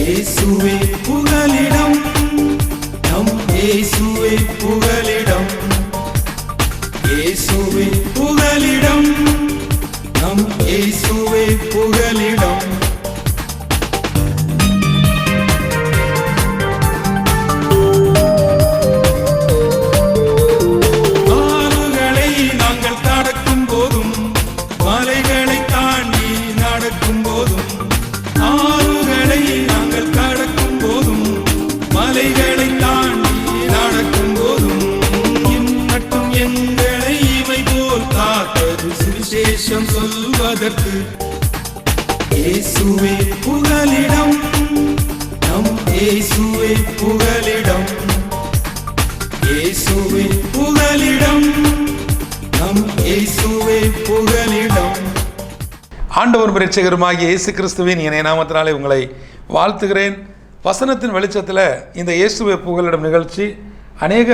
இயேசுவே புகலிடம், நம் இயேசுவே புகலிடம். இயேசுவே புகலிடம், நம் இயேசுவே புகலிடம். ஆறுகளை நாங்கள் கடக்கும் போதும், மலைகளை தாண்டி நடக்கும் போதும், ஆறுகளை நாங்கள் கடக்கும் போதும், மலைகளை தாண்டி நடக்கும் போதும், இன்னட்டும் எங்களை இமை போல் காத்தது சுவிசேஷம் சொல்வதற்கு. இயேசுவே புகலிடம், நம் இயேசுவே புகலிடம். இயேசுவே புகலிடம், நம் இயேசுவே புகலிடம். ஆண்டவர் இரட்சகருமாகிய இயேசு கிறிஸ்துவின் இணைய நாமத்தினாலே உங்களை வாழ்த்துகிறேன். வசனத்தின் வெளிச்சத்தில் இந்த இயேசுவே புகலிடம் நிகழ்ச்சி அநேக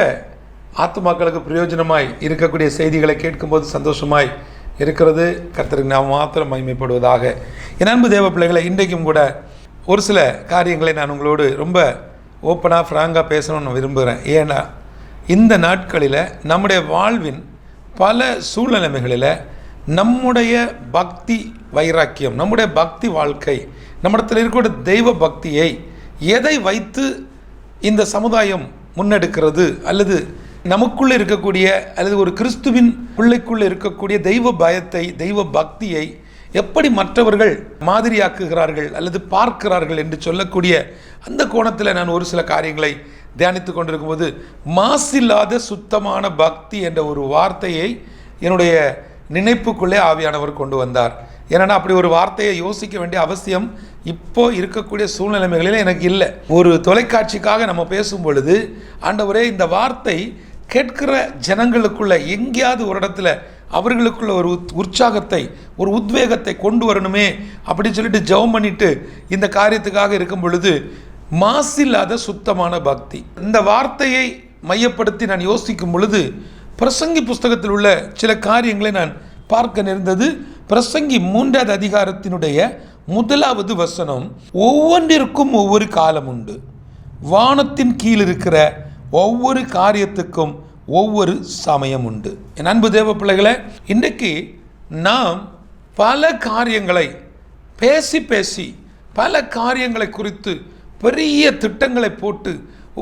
ஆத்துமாக்களுக்கு பிரயோஜனமாய் இருக்கக்கூடிய செய்திகளை கேட்கும்போது சந்தோஷமாய் இருக்கிறது. கர்த்தருக்கு நாம் மாத்திரம் மகிமைப்படுவதாக. என் அன்பு தேவ பிள்ளைகளை, இன்றைக்கும் கூட ஒரு சில காரியங்களை நான் உங்களோடு ரொம்ப ஓப்பனாக ஃப்ராங்காக பேசணும்னு விரும்புகிறேன். ஏன்னா இந்த நாட்களில் நம்முடைய வாழ்வின் பல சூழ்நிலைகளில் நம்முடைய பக்தி வைராக்கியம், நம்முடைய பக்தி வாழ்க்கை, நம்மிடத்தில் இருக்கக்கூடிய தெய்வ பக்தியை எதை வைத்து இந்த சமுதாயம் முன்னெடுக்கிறது, அல்லது நமக்குள்ளே இருக்கக்கூடிய அல்லது ஒரு கிறிஸ்துவின் பிள்ளைக்குள்ளே இருக்கக்கூடிய தெய்வ பயத்தை, தெய்வ பக்தியை எப்படி மற்றவர்கள் மாதிரியாக்குகிறார்கள் அல்லது பார்க்கிறார்கள் என்று சொல்லக்கூடிய அந்த கோணத்தில் நான் ஒரு சில காரியங்களை தியானித்து கொண்டிருக்கும்போது, மாசில்லாத சுத்தமான பக்தி என்ற ஒரு வார்த்தையை என்னுடைய நினைப்புக்குள்ளே ஆவியானவர் கொண்டு வந்தார். ஏன்னா அப்படி ஒரு வார்த்தையை யோசிக்க வேண்டிய அவசியம் இப்போ இருக்கக்கூடிய சூழ்நிலைகளில் எனக்கு இல்லை. ஒரு தொலைக்காட்சிக்காக நம்ம பேசும் பொழுது, ஆண்டவரே இந்த வார்த்தை கேட்கிற ஜனங்களுக்குள்ள எங்கேயாவது ஒரு இடத்துல அவர்களுக்குள்ள ஒரு உற்சாகத்தை, ஒரு உத்வேகத்தை கொண்டு வரணுமே அப்படின்னு சொல்லிட்டு ஜெபம் பண்ணிட்டு இந்த காரியத்துக்காக இருக்கும் பொழுது, மாசில்லாத சுத்தமான பக்தி இந்த வார்த்தையை மையப்படுத்தி நான் யோசிக்கும் பொழுது, பிரசங்கி புஸ்தகத்தில் உள்ள சில காரியங்களை நான் பார்க்க நேர்ந்தது. பிரசங்கி 3வது அதிகாரத்தினுடைய 1வது வசனம், ஒவ்வொன்றிற்கும் ஒவ்வொரு காலம் உண்டு, வானத்தின் கீழ் இருக்கிற ஒவ்வொரு காரியத்துக்கும் ஒவ்வொரு சமயம் உண்டு. என் அன்பு தேவ பிள்ளைகளை, இன்றைக்கு நாம் பல காரியங்களை பேசி பல காரியங்களை குறித்து பெரிய திட்டங்களை போட்டு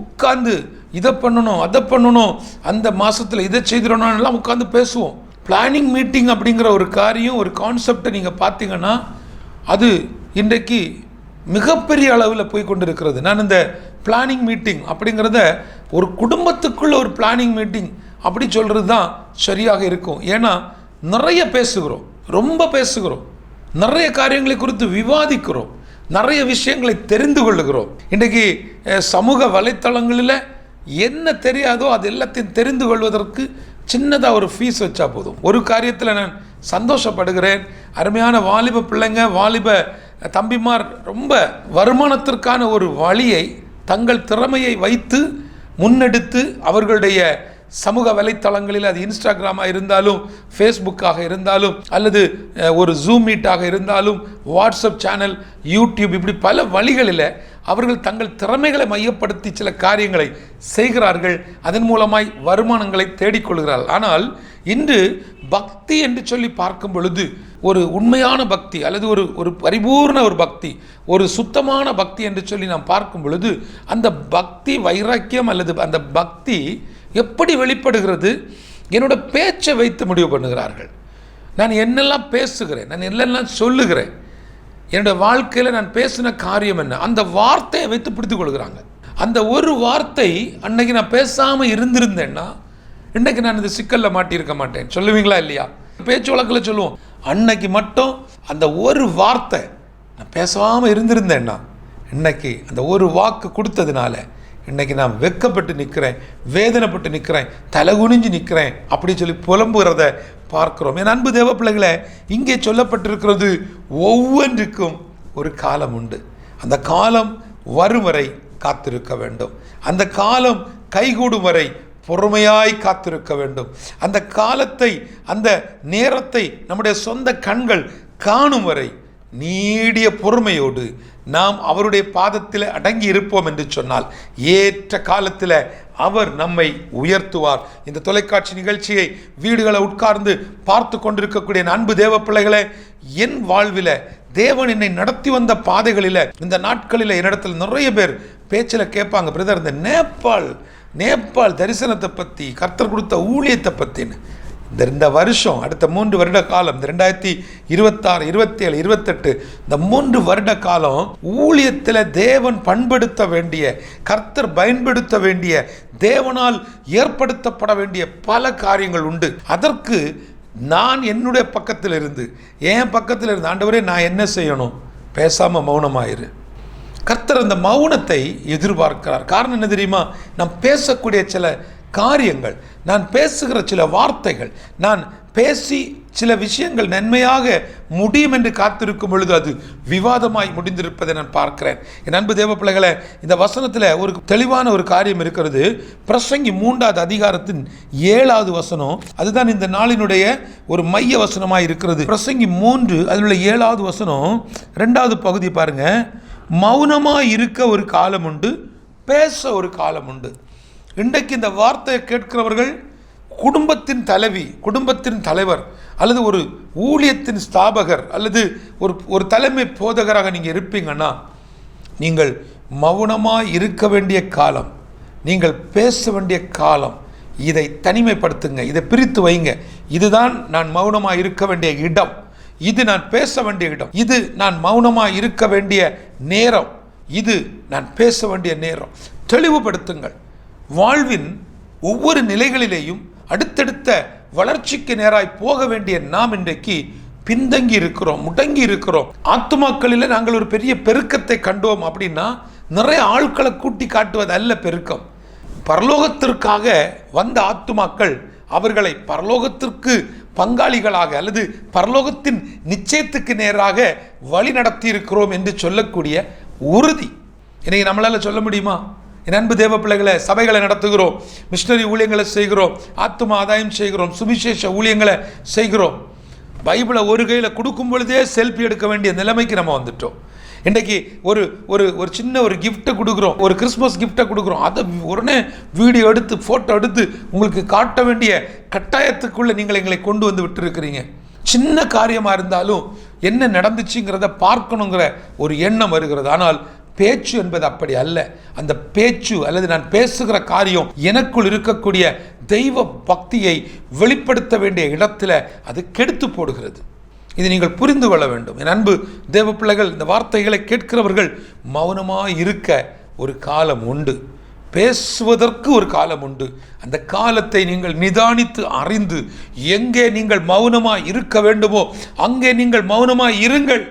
உட்கார்ந்து இதை பண்ணணும், அதை பண்ணணும், அந்த மாதத்தில் இதை செய்திடணும் எல்லாம் உட்காந்து பேசுவோம். பிளானிங் மீட்டிங் அப்படிங்கிற ஒரு காரியம், ஒரு கான்செப்டை நீங்கள் பார்த்தீங்கன்னா அது இன்றைக்கு மிகப்பெரிய அளவில் போய் கொண்டு இருக்கிறது. நான் இந்த பிளானிங் மீட்டிங் அப்படிங்கிறத ஒரு குடும்பத்துக்குள்ள ஒரு பிளானிங் மீட்டிங் அப்படி சொல்கிறது தான் சரியாக இருக்கும். ஏன்னா நிறைய பேசுகிறோம், ரொம்ப பேசுகிறோம், நிறைய காரியங்களை குறித்து விவாதிக்கிறோம், நிறைய விஷயங்களை தெரிந்து கொள்ளுகிறோம். இன்றைக்கு சமூக வலைத்தளங்களில் என்ன தெரியாதோ அது எல்லாத்தையும் தெரிந்து கொள்வதற்கு சின்னதாக ஒரு ஃபீஸ் வச்சா போதும். ஒரு காரியத்தில் நான் சந்தோஷப்படுகிறேன். அருமையான வாலிப பிள்ளைங்க, வாலிப தம்பிமார் ரொம்ப வருமானத்திற்கான ஒரு வழியை தங்கள் திறமையை வைத்து முன்னெடுத்து அவர்களுடைய சமூக வலைத்தளங்களில், அது இன்ஸ்டாகிராமாக இருந்தாலும், ஃபேஸ்புக்காக இருந்தாலும், அல்லது ஒரு ஜூம் மீட்டாக இருந்தாலும், வாட்ஸ்அப் சேனல், யூடியூப், இப்படி பல வழிகளில் அவர்கள் தங்கள் திறமைகளை மையப்படுத்தி சில காரியங்களை செய்கிறார்கள். அதன் மூலமாய் வருமானங்களை தேடிக்கொள்கிறார்கள். ஆனால் இன்று பக்தி என்று சொல்லி பார்க்கும் பொழுது, ஒரு உண்மையான பக்தி அல்லது ஒரு பரிபூர்ண ஒரு பக்தி, ஒரு சுத்தமான பக்தி என்று சொல்லி நாம் பார்க்கும் பொழுது, அந்த பக்தி வைராக்கியம் அல்லது அந்த பக்தி எப்படி வெளிப்படுகிறது? என்னோட பேச்சை வைத்து முடிவு பண்ணுகிறார்கள். நான் என்னெல்லாம் பேசுகிறேன், நான் என்னெல்லாம் சொல்லுகிறேன், என்னோட வாழ்க்கையில் நான் பேசின காரியம் என்ன, அந்த வார்த்தையை வைத்து பிடித்து கொள்கிறாங்க. அந்த ஒரு வார்த்தை அன்னைக்கு நான் பேசாமல் இருந்திருந்தேன்னா இன்றைக்கு நான் இந்த சிக்கலில் மாட்டியிருக்க மாட்டேன். சொல்லுவீங்களா இல்லையா? பேச்சு வழக்கில் சொல்லுவோம், அன்னைக்கு மட்டும் அந்த ஒரு வார்த்தை நான் பேசாமல் இருந்திருந்தேன்னா இன்னைக்கு அந்த ஒரு வாக்கு கொடுத்ததுனால இன்றைக்கி நான் வெட்கப்பட்டு நிற்கிறேன், வேதனைப்பட்டு நிற்கிறேன், தலைகுனிஞ்சு நிற்கிறேன் அப்படி சொல்லி புலம்புகிறத பார்க்கிறோம். என் அன்பு தேவ பிள்ளைகளை, இங்கே சொல்லப்பட்டிருக்கிறது ஒவ்வொன்றுக்கும் ஒரு காலம் உண்டு. அந்த காலம் வரும் வரை காத்திருக்க வேண்டும். அந்த காலம் கைகூடும் வரை பொறுமையாய் காத்திருக்க வேண்டும். அந்த காலத்தை, அந்த நேரத்தை நம்முடைய சொந்த கண்கள் காணும் வரை நீடிய பொறுமையோடு நாம் அவருடைய பாதத்தில் அடங்கி இருப்போம் என்று சொன்னால் ஏற்ற காலத்தில் அவர் நம்மை உயர்த்துவார். இந்த தொலைக்காட்சி நிகழ்ச்சியை வீடுகளை உட்கார்ந்து பார்த்து கொண்டிருக்கக்கூடிய அன்பு தேவ பிள்ளைகளே, என் வாழ்வில் தேவன் என்னை நடத்தி வந்த பாதைகளில் இந்த நாட்களில் என்னிடத்தில் நிறைய பேர் பேச்சில் கேட்பாங்க, பிரதர் இந்த நேபாள் தரிசனத்தை பற்றி, கர்த்தர் கொடுத்த ஊழியத்தை பற்றின்னு. இந்த வருஷம் அடுத்த 3 வருட காலம், இந்த 2026, 27, 28 இந்த 3 வருட காலம் ஊழியத்தில் தேவன் பண்படுத்த வேண்டிய, கர்த்தர் பயன்படுத்த வேண்டிய, தேவனால் ஏற்படுத்தப்பட வேண்டிய பல காரியங்கள் உண்டு. அதற்கு நான் என்னுடைய பக்கத்தில் இருந்து ஆண்டவரே நான் என்ன செய்யணும்? பேசாமல் மௌனமாயிரு. கர்த்தர் அந்த மௌனத்தை எதிர்பார்க்கிறார். காரணம் என்ன தெரியுமா? நாம் பேசக்கூடிய சில காரியங்கள், நான் பேசுகிற சில வார்த்தைகள், நான் பேசி சில விஷயங்கள் நன்மையாக முடியும் என்று காத்திருக்கும் பொழுது அது விவாதமாய் முடிந்திருப்பதை நான் பார்க்கிறேன். என் அன்பு தேவ பிள்ளைகளை, இந்த வசனத்தில் ஒரு தெளிவான ஒரு காரியம் இருக்கிறது. பிரசங்கி 3வது அதிகாரத்தின் 7வது வசனம், அதுதான் இந்த நாளினுடைய ஒரு மைய வசனமாக இருக்கிறது. பிரசங்கி 3 அதில் உள்ள 7வது வசனம் 2வது பகுதி பாருங்க. மௌனமாக இருக்க ஒரு காலம் உண்டு, பேச ஒரு காலம் உண்டு. இன்றைக்கு இந்த வார்த்தையை கேட்கிறவர்கள் குடும்பத்தின் தலைவி, குடும்பத்தின் தலைவர், அல்லது ஒரு ஊழியத்தின் ஸ்தாபகர், அல்லது ஒரு தலைமை போதகராக நீங்கள் இருப்பீங்கன்னா நீங்கள் மௌனமாக இருக்க வேண்டிய காலம், நீங்கள் பேச வேண்டிய காலம். இதை தனிமைப்படுத்துங்க, இதை பிரித்து வைங்க. இதுதான் நான் மௌனமாக இருக்க வேண்டிய இடம், இது நான் பேச வேண்டிய இடம், இது நான் மௌனமாக இருக்க வேண்டிய நேரம், இது நான் பேச வேண்டிய நேரம். தெளிவுபடுத்துங்கள். வாழ்வின் ஒவ்வொரு நிலைகளிலேயும் அடுத்தடுத்த வளர்ச்சிக்கு நேராய் போக வேண்டிய நாம் இன்றைக்கு பின்தங்கி இருக்கிறோம், முடங்கி இருக்கிறோம். ஆத்துமாக்களில் நாங்கள் ஒரு பெரிய பெருக்கத்தை கண்டோம் அப்படின்னா நிறைய ஆட்களை கூட்டி காட்டுவது அல்ல பெருக்கம். பரலோகத்திற்காக வந்த ஆத்துமாக்கள் அவர்களை பரலோகத்திற்கு பங்காளிகளாக அல்லது பரலோகத்தின் நிச்சயத்துக்கு நேராக வழி நடத்தி இருக்கிறோம் என்று சொல்லக்கூடிய உறுதி இன்னைக்கு நம்மளால சொல்ல முடியுமா? என் அன்பு தேவ பிள்ளைகளை, சபைகளை நடத்துகிறோம், மிஷனரி ஊழியங்களை செய்கிறோம், ஆத்தும ஆதாயம் செய்கிறோம், சுவிசேஷ ஊழியங்களை செய்கிறோம். பைபிளை ஒரு கையில் கொடுக்கும் பொழுதே செல்ஃபி எடுக்க வேண்டிய நிலைமைக்கு நம்ம வந்துட்டோம். இன்றைக்கு ஒரு சின்ன ஒரு கிஃப்ட்டை கொடுக்குறோம், ஒரு கிறிஸ்மஸ் கிஃப்ட்டை கொடுக்குறோம், அதை உடனே வீடியோ எடுத்து ஃபோட்டோ எடுத்து உங்களுக்கு காட்ட வேண்டிய கட்டாயத்துக்குள்ளே நீங்கள் எங்களை கொண்டு வந்து விட்டுருக்கிறீங்க. சின்ன காரியமாக இருந்தாலும் என்ன நடந்துச்சுங்கிறத பார்க்கணுங்கிற ஒரு எண்ணம் வருகிறது. ஆனால் பேச்சு என்பது அப்படி அல்ல. அந்த பேச்சு அல்லது நான் பேசுகிற காரியம் எனக்குள் இருக்கக்கூடிய தெய்வ பக்தியை வெளிப்படுத்த வேண்டிய இடத்துல அது கெடுத்து போடுகிறது. இதை நீங்கள் புரிந்து கொள்ள வேண்டும். என் அன்பு தேவ பிள்ளைகள், இந்த வார்த்தைகளை கேட்கிறவர்கள் மௌனமாக இருக்க ஒரு காலம் உண்டு, பேசுவதற்கு ஒரு காலம் உண்டு. அந்த காலத்தை நீங்கள் நிதானித்து அறிந்து எங்கே நீங்கள் மௌனமாக இருக்க வேண்டுமோ அங்கே நீங்கள் மௌனமாக இருங்கள்.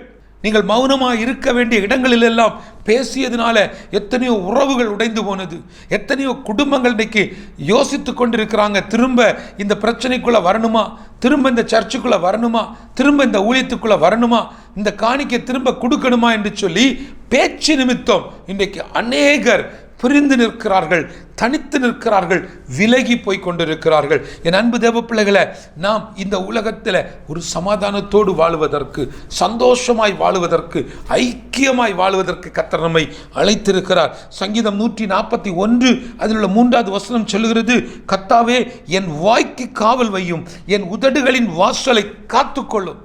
நீங்கள் மௌனமாக இருக்க வேண்டிய இடங்களிலெல்லாம் பேசியதுனால எத்தனையோ உறவுகள் உடைந்து போனது, எத்தனையோ குடும்பங்கள் இன்றைக்கு யோசித்து கொண்டிருக்கிறாங்க, திரும்ப இந்த பிரச்சனைக்குள்ளே வரணுமா, திரும்ப இந்த சர்ச்சுக்குள்ளே வரணுமா, திரும்ப இந்த ஊழியத்துக்குள்ளே வரணுமா, இந்த காணிக்கை திரும்ப கொடுக்கணுமா என்று சொல்லி பேச்சு நிமித்தம் இன்றைக்கு அநேகர் பிரிந்து நிற்கிறார்கள், தனித்து நிற்கிறார்கள், விலகி போய் கொண்டிருக்கிறார்கள். என் அன்பு தேவ பிள்ளைகளை, நாம் இந்த உலகத்தில் ஒரு சமாதானத்தோடு வாழுவதற்கு, சந்தோஷமாய் வாழுவதற்கு, ஐக்கியமாய் வாழுவதற்கு கர்த்தர் நம்மை அழைத்திருக்கிறார். சங்கீதம் 141 அதில் உள்ள 3வது வசனம் சொல்லுகிறது, கர்த்தாவே என் வாய்க்கு காவல் வையும், என் உதடுகளின் வாசலை காத்துக்கொள்ளும்.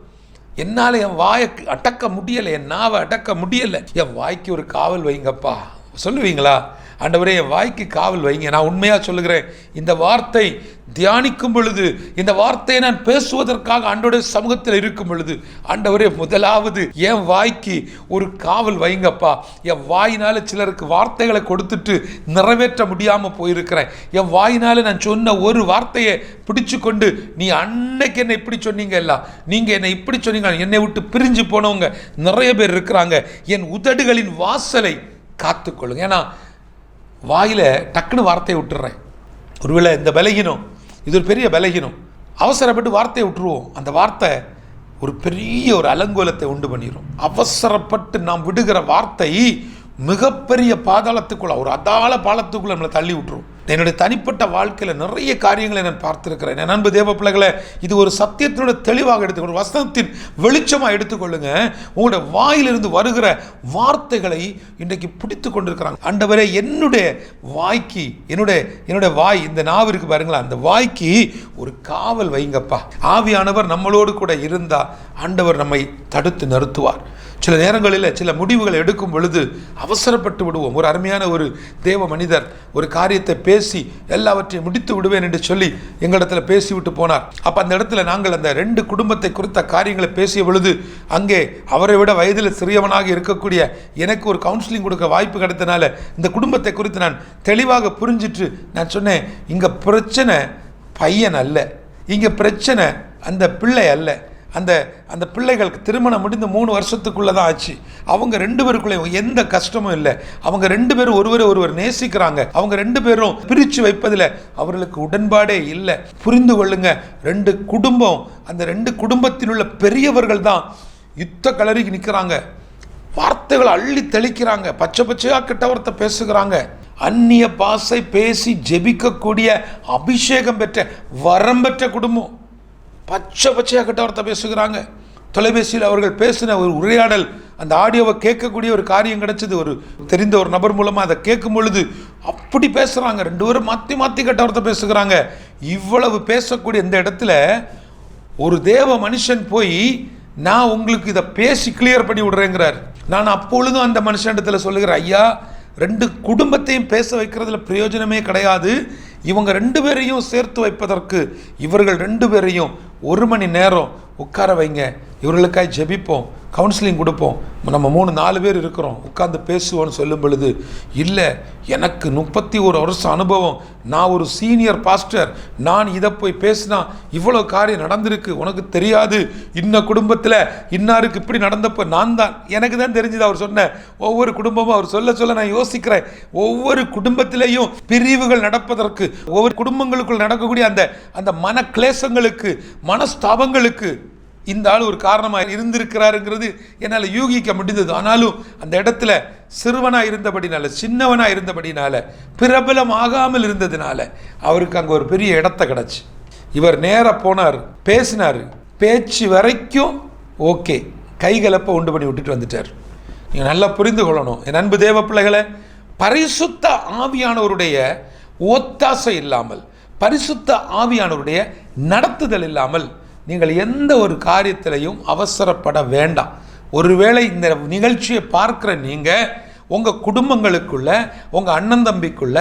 என்னால் என் வாயை அடக்க முடியலை, என் நாவை அடக்க முடியலை, என் வாய்க்கு ஒரு காவல் வைங்கப்பா சொல்லுவீங்களா? ஆண்டவரே என் வாய்க்கு காவல் வைங்க. நான் உண்மையாக சொல்லுகிறேன், இந்த வார்த்தை தியானிக்கும் பொழுது, இந்த வார்த்தையை நான் பேசுவதற்காக ஆண்டவருடைய சமூகத்தில் இருக்கும் பொழுது, ஆண்டவரே முதலாவது என் வாய்க்கு ஒரு காவல் வைங்கப்பா. என் வாயினால் சிலருக்கு வார்த்தைகளை கொடுத்துட்டு நிறைவேற்ற முடியாமல் போயிருக்கிறேன். என் வாயினால் நான் சொன்ன ஒரு வார்த்தையை பிடிச்சு கொண்டு, நீ அன்னைக்கு என்னை இப்படி சொன்னீங்க, இல்லை நீங்கள் என்னை இப்படி சொன்னீங்க, என்னை விட்டு பிரிஞ்சு போனவங்க நிறைய பேர் இருக்கிறாங்க. என் உதடுகளின் வாசலை காத்துக்கொள்ளுங்க. ஏன்னா வாயில் டக்குன்னு வார்த்தையை விட்டுறேன். ஒருவேளை இந்த பலகீனம், இது ஒரு பெரிய பலகீனம், அவசரப்பட்டு வார்த்தையை விட்டுருவோம், அந்த வார்த்தை ஒரு பெரிய ஒரு அலங்கோலத்தை உண்டு பண்ணிடும். அவசரப்பட்டு நாம் விடுகிற வார்த்தை மிகப்பெரிய பாதாளத்துக்குள்ள, ஒரு அதாள பாலத்துக்குள்ள நம்மளை தள்ளி விட்டுரும். என்னுடைய தனிப்பட்ட வாழ்க்கையில் நிறைய காரியங்களை நான் பார்த்துருக்கிறேன். என் அன்பு தேவ பிள்ளைகளை, இது ஒரு சத்தியத்தினோட தெளிவாக எடுத்துக்கொள்ளுங்க, வசனத்தின் வெளிச்சமாக எடுத்துக்கொள்ளுங்க. உங்களுடைய வாயிலிருந்து வருகிற வார்த்தைகளை இன்றைக்கு பிடித்து கொண்டிருக்கிறாங்க. ஆண்டவரே, என்னுடைய வாய்க்கு, என்னுடைய வாய், இந்த நாவிற்கு பாருங்களா, அந்த வாய்க்கு ஒரு காவல் வைங்கப்பா. ஆவியானவர் நம்மளோடு கூட இருந்தால் ஆண்டவர் நம்மை தடுத்து நிறுத்துவார். சில நேரங்களில் சில முடிவுகளை எடுக்கும் பொழுது அவசரப்பட்டு விடுவோம். ஒரு அருமையான ஒரு தேவ மனிதர் ஒரு காரியத்தை பேசி எல்லாவற்றையும் முடித்து விடுவேன் என்று சொல்லி எங்களிடத்தில் பேசிவிட்டு போனார். அப்போ அந்த இடத்துல நாங்கள் அந்த 2 குடும்பத்தை குறித்த காரியங்களை பேசிய பொழுது அங்கே அவரை விட வயதில் சிறியவனாக இருக்கக்கூடிய எனக்கு ஒரு கவுன்சிலிங் கொடுக்க வாய்ப்பு கிடைத்தனால இந்த குடும்பத்தை குறித்து நான் தெளிவாக புரிஞ்சிட்டு நான் சொன்னேன், இங்கே பிரச்சனை பையன் அல்ல, இங்கே பிரச்சனை அந்த பிள்ளை அல்ல. அந்த பிள்ளைகளுக்கு திருமணம் முடிந்து 3 வருஷத்துக்குள்ளே தான் ஆச்சு. அவங்க 2 பேருக்குள்ளே எந்த கஷ்டமும் இல்லை. அவங்க 2 பேரும் ஒருவர் நேசிக்கிறாங்க. அவங்க 2 பேரும் பிரித்து வைப்பதில் அவர்களுக்கு உடன்பாடே இல்லை. புரிந்து கொள்ளுங்க, 2 குடும்பம், அந்த 2 குடும்பத்தில் உள்ள பெரியவர்கள் தான் யுத்த கலரிக்கு நிற்கிறாங்க. வார்த்தைகளை அள்ளி தெளிக்கிறாங்க, பச்சை பச்சையாக கிட்டவரத்தை பேசுகிறாங்க. அந்நிய பாசை பேசி ஜெபிக்கக்கூடிய அபிஷேகம் பெற்ற வரம் பெற்ற குடும்பம். பச்சை பச்சையாக கிட்டவரத்தை பேசுகிறாங்க. தொலைபேசியில் அவர்கள் பேசின ஒரு உரையாடல், அந்த ஆடியோவை கேட்கக்கூடிய ஒரு காரியம் கிடைச்சது. ஒரு தெரிந்த ஒரு நபர் மூலமாக அதை கேட்கும் பொழுது அப்படி பேசுகிறாங்க. 2 பேரும் மாற்றி மாற்றி கிட்டவரத்தை பேசுகிறாங்க. இவ்வளவு பேசக்கூடிய இந்த இடத்துல ஒரு தேவ மனுஷன் போய், நான் உங்களுக்கு இதை பேசி கிளியர் பண்ணி விடுறேங்கிறார். நான் அப்பொழுதும் அந்த மனுஷனிடத்துல சொல்லுகிறேன், ஐயா, 2 குடும்பத்தையும் பேச வைக்கிறதுல பிரயோஜனமே கிடையாது. இவங்க 2 பேரையும் சேர்த்து வைப்பதற்கு இவர்கள் 2 பேரையும் 1 மணி நேரம் உட்கார வைங்க, இவர்களுக்காக ஜெபிப்போம், கவுன்சிலிங் கொடுப்போம், நம்ம 3-4 பேர் இருக்கிறோம், உட்கார்ந்து பேசுவோன்னு சொல்லும் பொழுது, இல்லை, எனக்கு 31 வருஷம் அனுபவம், நான் ஒரு சீனியர் பாஸ்டர், நான் இதை போய் பேசினா இவ்வளோ காரியம் நடந்திருக்கு, உனக்கு தெரியாது, இன்ன குடும்பத்தில் இன்னாருக்கு இப்படி நடந்தப்போ நான் தான், எனக்கு தான் தெரிஞ்சது. அவர் சொன்ன ஒவ்வொரு குடும்பமும் அவர் சொல்ல நான் யோசிக்கிறேன், ஒவ்வொரு குடும்பத்திலேயும் பிரிவுகள் நடப்பதற்கு, ஒவ்வொரு குடும்பங்களுக்குள் நடக்கக்கூடிய அந்த மன கிளேசங்களுக்கு, மனஸ்தாபங்களுக்கு இந்த ஆள் ஒரு காரணமாக இருந்திருக்கிறாருங்கிறது என்னால் யூகிக்க முடிந்தது. ஆனாலும் அந்த இடத்துல சிறுவனாக இருந்தபடினால, சின்னவனாக இருந்தபடினால, பிரபலம் ஆகாமல் இருந்ததுனால அவருக்கு அங்கே ஒரு பெரிய இடத்த கிடச்சி. இவர் நேராக போனார், பேசினார், பேச்சு வரைக்கும் ஓகே, கைகலப்பை உண்டு பண்ணி விட்டுட்டு வந்துட்டார். நீங்கள் நல்லா புரிந்து கொள்ளணும் என் அன்பு தேவ பிள்ளைகளை, பரிசுத்த ஆவியானவருடைய ஒத்தாசை இல்லாமல், பரிசுத்த ஆவியானவருடைய நடத்துதல் இல்லாமல் நீங்கள் எந்த ஒரு காரியத்திலையும் அவசரப்பட வேண்டாம். ஒருவேளை இந்த நிகழ்ச்சியை பார்க்குற நீங்கள் உங்கள் குடும்பங்களுக்குள்ள, உங்கள் அண்ணன் தம்பிக்குள்ள,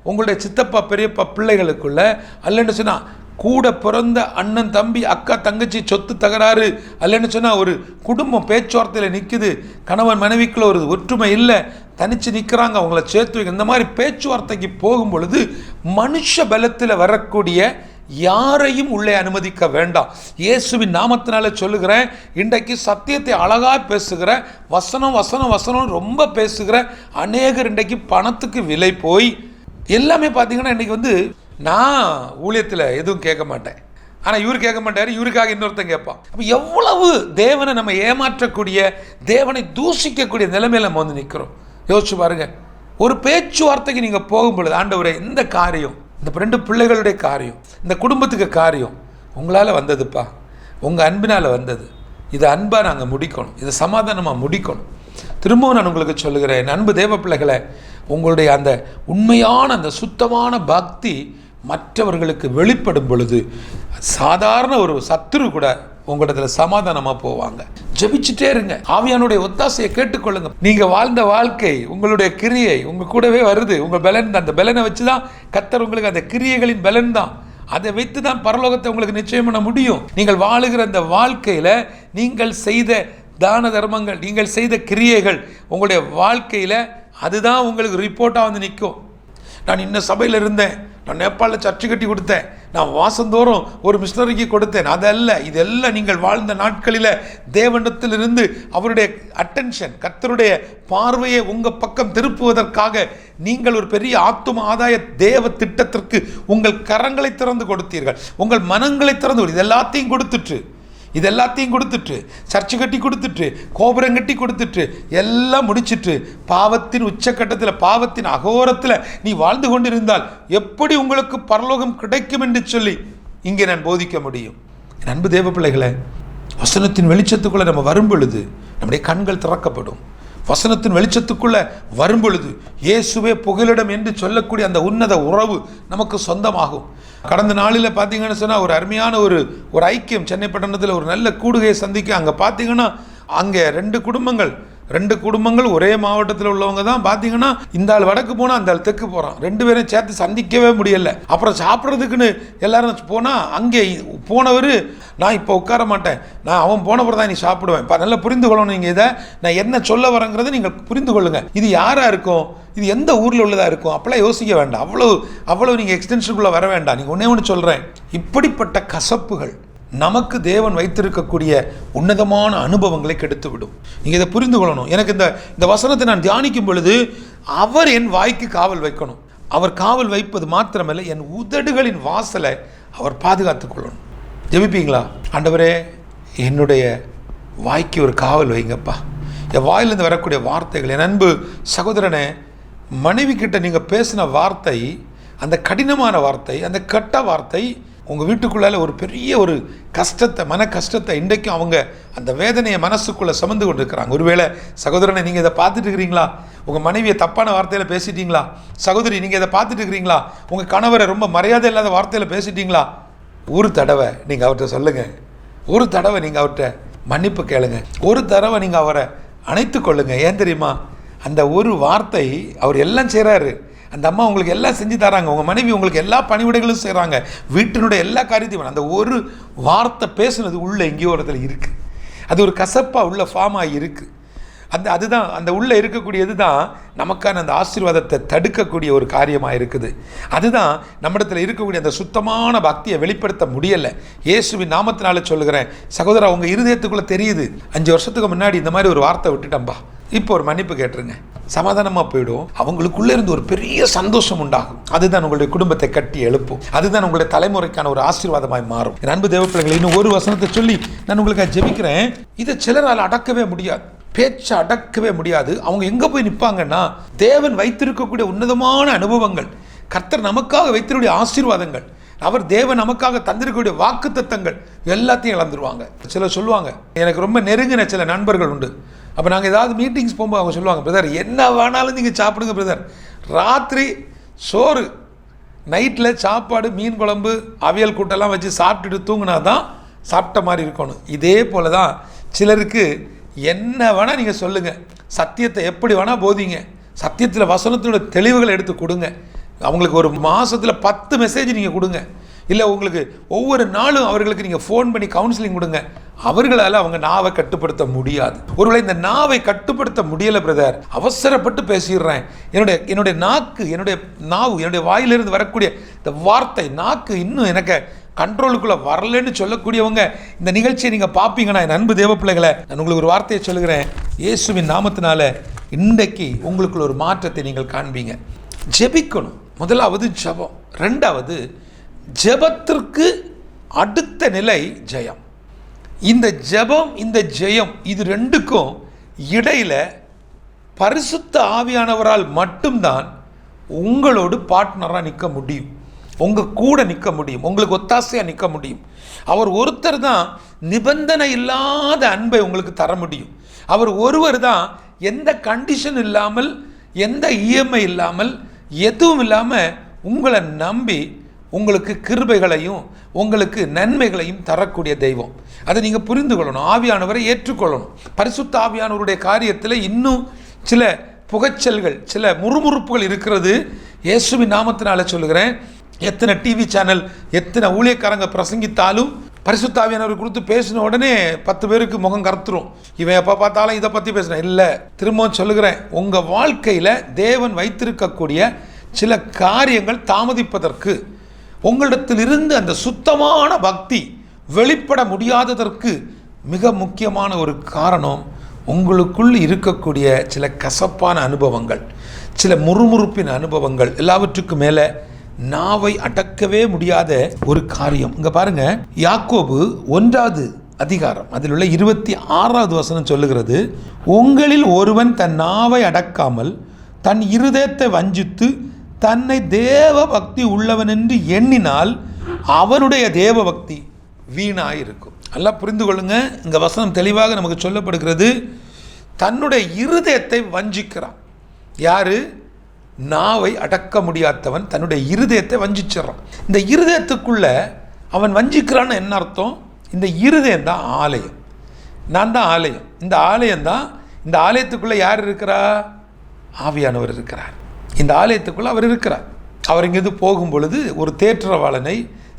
உங்களுடைய சித்தப்பா பெரியப்பா பிள்ளைகளுக்குள்ள, அல்லன்னு சொன்னால் கூட பிறந்த அண்ணன் தம்பி அக்கா தங்கச்சி சொத்து தகராறு, அல்லன்னு சொன்னால் ஒரு குடும்பம் பேச்சுவார்த்தையில் நிற்குது, கணவன் மனைவிக்குள்ள ஒரு ஒற்றுமை இல்லை, தனித்து நிற்கிறாங்க, அவங்கள சேர்த்து வைக்க, இந்த மாதிரி பேச்சுவார்த்தைக்கு போகும் பொழுது மனுஷ பலத்தில் வரக்கூடிய யாரையும் உள்ளே அனுமதிக்க வேண்டாம். இயேசுவின் நாமத்தினால சொல்லுகிறேன், இன்றைக்கு சத்தியத்தை அழகாக பேசுகிற, வசனம் ரொம்ப பேசுகிற அநேகர் இன்றைக்கு பணத்துக்கு விலை போய் எல்லாமே பார்த்தீங்கன்னா இன்றைக்கி நான் ஊழியத்தில் எதுவும் கேட்க மாட்டேன், ஆனால் இவர் கேட்க மாட்டார், இவருக்காக இன்னொருத்தன் கேட்பான். அப்போ எவ்வளவு தேவனை நம்ம ஏமாற்றக்கூடிய, தேவனை தூஷிக்கக்கூடிய நிலைமையில் நம்ம நிற்கிறோம். யோசிச்சு பாருங்க. ஒரு பேச்சுவார்த்தைக்கு நீங்கள் போகும் பொழுது, ஆண்டவரே, இந்த காரியம், இந்த 2 பிள்ளைகளுடைய காரியம், இந்த குடும்பத்துக்கு காரியம் உங்களால் வந்ததுப்பா, உங்கள் அன்பினால் வந்தது, இதை அன்பாக நாங்கள் முடிக்கணும், இதை சமாதானமாக முடிக்கணும். திரும்பவும் நான் உங்களுக்கு சொல்லுகிறேன், அன்பு தேவ பிள்ளைகளை, உங்களுடைய அந்த உண்மையான அந்த சுத்தமான பக்தி மற்றவர்களுக்கு வெளிப்படும் பொழுது சாதாரண ஒரு சத்துரு கூட உங்களிடத்துல சமாதானமாக போவாங்க. ஜெபிச்சுட்டே இருங்க, ஆவியானுடைய ஒத்தாசையை கேட்டுக்கொள்ளுங்க. நீங்கள் வாழ்ந்த வாழ்க்கை, உங்களுடைய கிரியை உங்கள் கூடவே வருது, உங்கள் பலன் தான். அந்த பலனை வச்சு தான் கர்த்தர் உங்களுக்கு, அந்த கிரியைகளின் பலன் தான், அதை வைத்து தான் பரலோகத்தை உங்களுக்கு நிச்சயம் பண்ண முடியும். நீங்கள் வாழுகிற அந்த வாழ்க்கையில் நீங்கள் செய்த தான தர்மங்கள், நீங்கள் செய்த கிரியைகள் உங்களுடைய வாழ்க்கையில் அதுதான் உங்களுக்கு ரிப்போர்ட்டாக நிற்கும். நான் இன்ன சபையில் இருந்தேன், நான் நேபாளில் சர்ச்சை கட்டி கொடுத்தேன், நான் வாசந்தோறும் ஒரு மிஷனரிக்கு கொடுத்தேன், அதல்ல. இதெல்லாம் நீங்கள் வாழ்ந்த நாட்களில் தேவனிடத்திலிருந்து அவருடைய அட்டென்ஷன், கர்த்தருடைய பார்வையை உங்கள் பக்கம் திருப்புவதற்காக நீங்கள் ஒரு பெரிய ஆத்தும ஆதாய தேவ திட்டத்திற்கு உங்கள் கரங்களை திறந்து கொடுத்தீர்கள், உங்கள் மனங்களை திறந்து இது எல்லாத்தையும் கொடுத்துட்டு இது எல்லாத்தையும் கொடுத்துட்டு, சர்ச்சு கட்டி கொடுத்துட்டு, கோபுரம் கட்டி கொடுத்துட்டு, எல்லாம் முடிச்சிட்டு பாவத்தின் உச்சக்கட்டத்தில், பாவத்தின் அகோரத்தில் நீ வாழ்ந்து கொண்டிருந்தால் எப்படி உங்களுக்கு பரலோகம் கிடைக்கும் என்று சொல்லி இங்கே நான் போதிக்க முடியும்? என் அன்பு தேவ பிள்ளைகளை, வசனத்தின் வெளிச்சத்துக்குள்ளே நம்ம வரும் பொழுது நம்முடைய கண்கள் திறக்கப்படும். வசனத்தின் வெளிச்சத்துக்குள்ளே வரும் பொழுது இயேசுவே புகலிடம் என்று சொல்லக்கூடிய அந்த உன்னத உறவு நமக்கு சொந்தமாகும். கடந்த நாளில் பார்த்தீங்கன்னு சொன்னால் ஒரு அருமையான ஒரு ஐக்கியம் சென்னை பட்டணத்தில் ஒரு நல்ல கூடுகையை சந்திக்க. அங்கே பார்த்தீங்கன்னா அங்கே ரெண்டு குடும்பங்கள் ஒரே மாவட்டத்தில் உள்ளவங்க தான். பார்த்தீங்கன்னா இந்த ஆள் வடக்கு போனால் அந்த ஆள் தெற்கு போகிறான், ரெண்டு பேரும் சேர்த்து சந்திக்கவே முடியல. அப்புறம் சாப்பிட்றதுக்குன்னு எல்லாரும் போனால் அங்கே போனவர், நான் இப்போ உட்கார மாட்டேன், நான் அவன் போனவர் தான் நீ சாப்பிடுவேன். இப்போ நல்லா புரிந்து கொள்ளணும். நீங்கள் இதை நான் என்ன சொல்ல வரேங்கிறத நீங்கள் புரிந்து கொள்ளுங்கள். இது யாராக இருக்கும், இது எந்த ஊரில் உள்ளதாக இருக்கும், அப்போலாம் யோசிக்க வேண்டாம். அவ்வளோ நீங்கள் எக்ஸ்டென்ஷனுக்குள்ளே வர வேண்டாம். நீங்கள் ஒன்று சொல்கிறேன், இப்படிப்பட்ட கசப்புகள் நமக்கு தேவன் வைத்திருக்கக்கூடிய உன்னதமான அனுபவங்களை கெடுத்துவிடும். நீங்கள் இதை புரிந்து கொள்ளணும். எனக்கு இந்த வசனத்தை நான் தியானிக்கும் பொழுது அவர் என் வாய்க்கு காவல் வைக்கணும். அவர் காவல் வைப்பது மாத்திரமல்ல, என் உதடுகளின் வாசலை அவர் பாதுகாத்து கொள்ளணும். ஜெபிப்பீங்களா? ஆண்டவரே, என்னுடைய வாய்க்கு ஒரு காவல் வைங்கப்பா. என் வாயிலிருந்து வரக்கூடிய வார்த்தைகள், என் அன்பு சகோதரனே, மனைவி கிட்ட நீங்கள் பேசின வார்த்தை, அந்த கடினமான வார்த்தை, அந்த கெட்ட வார்த்தை உங்கள் வீட்டுக்குள்ளால் ஒரு பெரிய ஒரு கஷ்டத்தை, மன கஷ்டத்தை இன்றைக்கும் அவங்க அந்த வேதனையை மனசுக்குள்ளே சுமந்து கொண்டு இருக்கிறாங்க. ஒருவேளை சகோதரனை நீங்கள் இதை பார்த்துட்டு இருக்கிறீங்களா? உங்கள் மனைவியை தப்பான வார்த்தையில் பேசிட்டீங்களா? சகோதரி, நீங்கள் இதை பார்த்துட்டு இருக்கிறீங்களா? உங்கள் கணவரை ரொம்ப மரியாதை இல்லாத வார்த்தையில் பேசிட்டீங்களா? ஒரு தடவை நீங்கள் அவர்கிட்ட சொல்லுங்கள். ஒரு தடவை நீங்கள் அவர்கிட்ட மன்னிப்பு கேளுங்க. ஒரு தடவை நீங்கள் அவரை அணைத்து கொள்ளுங்க. ஏன் தெரியுமா? அந்த ஒரு வார்த்தை அவர் எல்லாம் செய்கிறாரு. அந்த அம்மா உங்களுக்கு எல்லாம் செஞ்சு தராங்க, உங்கள் மனைவி உங்களுக்கு எல்லா பணிவிடைகளும் செய்கிறாங்க, வீட்டினுடைய எல்லா காரியத்தையும். அந்த ஒரு வார்த்தை பேசுனது உள்ள எங்கேயோ இடத்துல இருக்குது. அது ஒரு கசப்பாக உள்ள ஃபார்ம் ஆகி இருக்குது. அதுதான் அந்த உள்ளே இருக்கக்கூடியது தான் நமக்கான அந்த ஆசீர்வாதத்தை தடுக்கக்கூடிய ஒரு காரியமாக இருக்குது. அதுதான் நம்மிடத்தில் இருக்கக்கூடிய அந்த சுத்தமான பக்தியை வெளிப்படுத்த முடியலை. இயேசுவின் நாமத்தினால சொல்லுகிறேன் சகோதரா, உங்கள் இருதயத்துக்குள்ளே தெரியுது, 5 வருஷத்துக்கு முன்னாடி இந்த மாதிரி ஒரு வார்த்தை விட்டுட்டம்பா, இப்போ ஒரு மன்னிப்பு கேட்டுருங்க, சமாதானமாக போயிடும். அவங்களுக்குள்ளே இருந்து ஒரு பெரிய சந்தோஷம் உண்டாகும். அதுதான் உங்களுடைய குடும்பத்தை கட்டி எழுப்பும். அதுதான் உங்களுடைய தலைமுறைக்கான ஒரு ஆசீர்வாதமாய் மாறும். என் அன்பு தேவ பிள்ளைகளை, இன்னும் ஒரு வசனத்தை சொல்லி நான் உங்களுக்கு ஜெபிக்கிறேன். இதை சிலரால் அடக்கவே முடியாது, பேச்சை அடக்கவே முடியாது. அவங்க எங்கே போய் நிற்பாங்கன்னா, தேவன் வைத்திருக்கக்கூடிய உன்னதமான அனுபவங்கள், கர்த்தர் நமக்காக வைத்திருக்கூடிய ஆசீர்வாதங்கள், அவர் தேவன் நமக்காக தந்திருக்கக்கூடிய வாக்கு தத்தங்கள் எல்லாத்தையும் இழந்துருவாங்க. சிலர் சொல்லுவாங்க, எனக்கு ரொம்ப நெருங்கின சில நண்பர்கள் உண்டு. அப்போ நாங்கள் ஏதாவது மீட்டிங்ஸ் போகும்போது அவங்க சொல்லுவாங்க, பிரதர் என்ன வேணாலும் நீங்கள் சாப்பிடுங்க பிரதர், ராத்திரி சோறு, நைட்டில் சாப்பாடு, மீன் குழம்பு, அவியல் கூட்டெல்லாம் வச்சு சாப்பிட்டுட்டு தூங்கினா தான் சாப்பிட்ட மாதிரி இருக்கணும். இதே போல தான் சிலருக்கு என்ன வேணால் நீங்கள் சொல்லுங்கள், சத்தியத்தை எப்படி வேணால் போதிங்க, சத்தியத்தில் வசனத்தினோட தெளிவுகளை எடுத்து கொடுங்க. அவங்களுக்கு ஒரு மாதத்தில் 10 மெசேஜ் நீங்கள் கொடுங்க. இல்லை உங்களுக்கு ஒவ்வொரு நாளும் அவர்களுக்கு நீங்கள் ஃபோன் பண்ணி கவுன்சிலிங் கொடுங்க. அவர்களால் அவங்க நாவை கட்டுப்படுத்த முடியாது. ஒருவேளை இந்த நாவை கட்டுப்படுத்த முடியலை பிரதர், அவசரப்பட்டு பேசிடுறேன், என்னுடைய நாக்கு, என்னுடைய வாயிலிருந்து வரக்கூடிய இந்த வார்த்தை, நாக்கு இன்னும் எனக்கு கண்ட்ரோலுக்குள்ளே வரலன்னு சொல்லக்கூடியவங்க இந்த நிகழ்ச்சியை நீங்கள் பார்ப்பீங்கன்னா, என் அன்பு தேவ பிள்ளைகளை, நான் உங்களுக்கு ஒரு வார்த்தையை சொல்லுகிறேன். இயேசுவின் நாமத்தினால இன்றைக்கு உங்களுக்குள்ள ஒரு மாற்றத்தை நீங்கள் காண்பீங்க. ஜெபிக்கணும். முதலாவது ஜெபம். 2வது ஜெபத்திற்கு அடுத்த நிலை ஜெயம். இந்த ஜெபம், இந்த ஜெயம், இது ரெண்டுக்கும் இடையில பரிசுத்த ஆவியானவரால் மட்டும்தான் உங்களோடு பார்ட்னராக நிற்க முடியும், உங்கள் கூட நிற்க முடியும், உங்களுக்கு ஒத்தாசையாக நிற்க முடியும். அவர் ஒருத்தர் தான் நிபந்தனை இல்லாத அன்பை உங்களுக்கு தர முடியும். அவர் ஒருவர் தான் எந்த கண்டிஷன் இல்லாமல், எந்த இஎம்ஐ இல்லாமல், எதுவும் இல்லாமல் உங்களை நம்பி உங்களுக்கு கிருபைகளையும் உங்களுக்கு நன்மைகளையும் தரக்கூடிய தெய்வம். அதை நீங்கள் புரிந்து கொள்ளணும். ஆவியானவரை ஏற்றுக்கொள்ளணும். பரிசுத்த ஆவியானவருடைய காரியத்தில் இன்னும் சில புகைச்சல்கள், சில முறுமுறுப்புகள் இருக்கிறது. இயேசுவின் நாமத்தினால சொல்லுகிறேன், எத்தனை டிவி சேனல், எத்தனை ஊழியக்காரங்க பிரசங்கித்தாலும் பரிசுத்த ஆவியானவர் குறித்து பேசின உடனே 10 பேருக்கு முகம் கருத்துரும். இவன் எப்போ பார்த்தாலும் இதை பற்றி பேசுகிறேன். இல்லை, திரும்பவும் சொல்லுகிறேன், உங்கள் வாழ்க்கையில் தேவன் வைத்திருக்கக்கூடிய சில காரியங்கள் தாமதிப்பதற்கு, உங்களிடத்தில் இருந்து அந்த சுத்தமான பக்தி வெளிப்பட முடியாததற்கு மிக முக்கியமான ஒரு காரணம், உங்களுக்குள் இருக்கக்கூடிய சில கசப்பான அனுபவங்கள், சில முறுமுறுப்பின் அனுபவங்கள், எல்லாவற்றுக்கும் மேலே நாவை அடக்கவே முடியாத ஒரு காரியம். இங்கே பாருங்க, யாக்கோபு 1வது அதிகாரம் அதில் உள்ள 26வது வசனம் சொல்லுகிறது, உங்களில் ஒருவன் தன் நாவை அடக்காமல் தன் இருதயத்தை வஞ்சித்து தன்னை தேவ பக்தி உள்ளவன் என்று எண்ணினால் அவனுடைய தேவ பக்தி வீணாயிருக்கும். நல்லா புரிந்து கொள்ளுங்க, இந்த வசனம் தெளிவாக நமக்கு சொல்லப்படுகிறது. தன்னுடைய இருதயத்தை வஞ்சிக்கிறான். யாரு? நாவை அடக்க முடியாதவன் தன்னுடைய இருதயத்தை வஞ்சிச்சிடறான். இந்த இருதயத்துக்குள்ள அவன் வஞ்சிக்கிறான்னு என்ன அர்த்தம்? இந்த இருதயம் தான் ஆலயம். நான் தான் ஆலயம். இந்த ஆலயம்தான். இந்த ஆலயத்துக்குள்ளே யார் இருக்கிறா? ஆவியானவர் இருக்கிறார். இந்த ஆலயத்துக்குள்ளே அவர் இருக்கிறார். அவர் இங்கேருந்து போகும் பொழுது ஒரு தேற்றவாளனை,